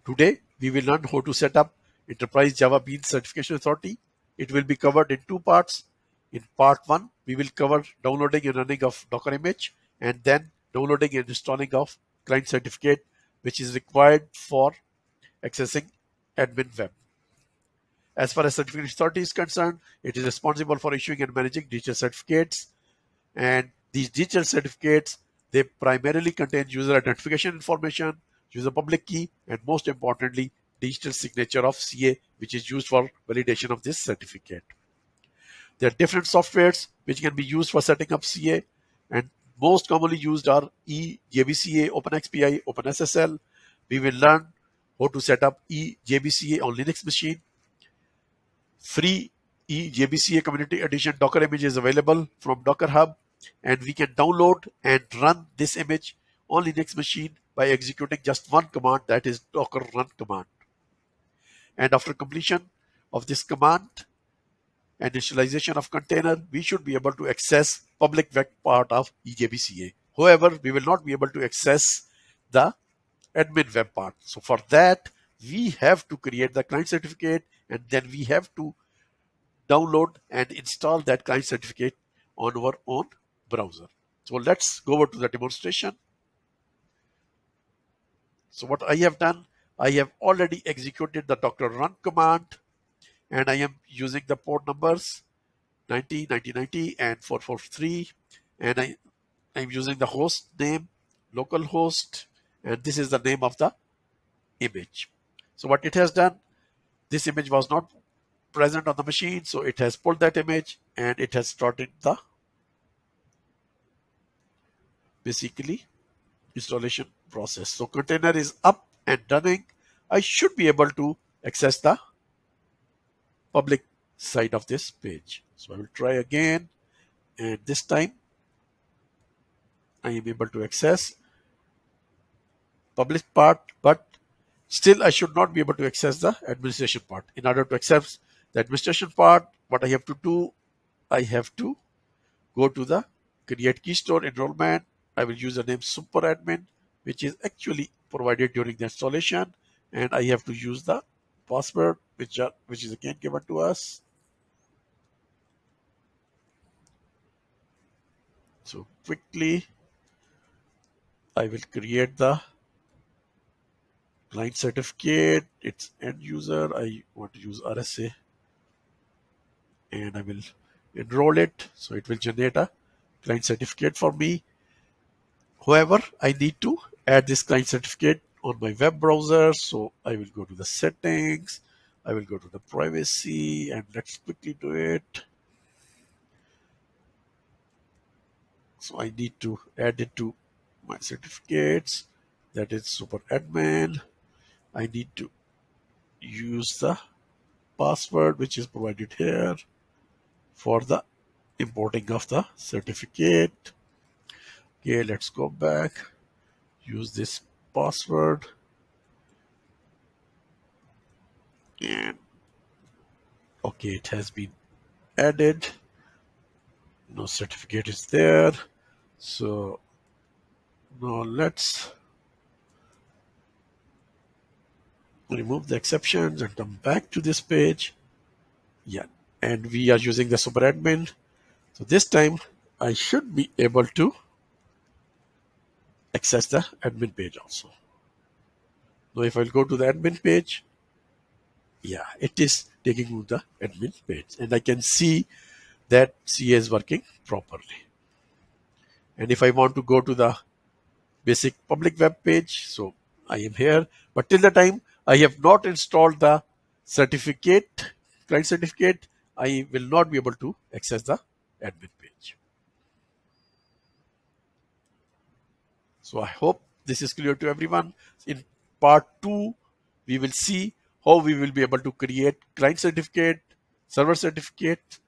Today, we will learn how to set up Enterprise Java Beans Certification Authority. It will be covered in two parts. In part 1, we will cover downloading and running of Docker image, and then downloading and installing of client certificate, which is required for accessing admin web. As far as Certification Authority is concerned, it is responsible for issuing and managing digital certificates. And these digital certificates, they primarily contain user identification information, user public key, and most importantly, digital signature of CA, which is used for validation of this certificate. There are different softwares which can be used for setting up CA, and most commonly used are eJBCA, OpenXPI, OpenSSL. We will learn how to set up eJBCA on Linux machine. Free eJBCA Community Edition Docker image is available from Docker Hub, and we can download and run this image on Linux machine by executing just one command, that is docker run command. And after completion of this command and initialization of container, we should be able to access public web part of eJBCA. However, we will not be able to access the admin web part. So for that, we have to create the client certificate, and then we have to download and install that client certificate on our own browser. So let's go over to the demonstration. So what I have done, I have already executed the docker run command, and I am using the port numbers 90, 9090 and 443, and I'm using the host name localhost, and this is the name of the image. So what it has done, this image was not present on the machine, so it has pulled that image and it has started the basically installation process. So container is up and running. I should be able to access the public side of this page. So I will try again, and this time I am able to access public part, but still I should not be able to access the administration part. In order to access the administration part, what I have to do, I have to go to the create key store enrollment. I will use the name superadmin, which is actually provided during the installation, and I have to use the password which is again given to us. So quickly I will create the client certificate. It's end user. I want to use RSA, and I will enroll it. So it will generate a client certificate for me. However, I need to add this client certificate on my web browser. So I will go to the settings. I will go to the privacy, and let's quickly do it. So I need to add it to my certificates. That is super admin. I need to use the password which is provided here for the importing of the certificate. Okay, let's go back. Use this password, and okay, it has been added. No certificate is there. So now let's remove the exceptions and come back to this page. Yeah, and we are using the super admin. So this time I should be able to access the admin page also. Now if I'll go to the admin page, yeah, it is taking me to the admin page, and I can see that CA is working properly. And if I want to go to the basic public web page, so I am here, but till the time I have not installed the certificate, client certificate, I will not be able to access the admin page. So I hope this is clear to everyone. In part 2, we will see how we will be able to create client certificate, server certificate,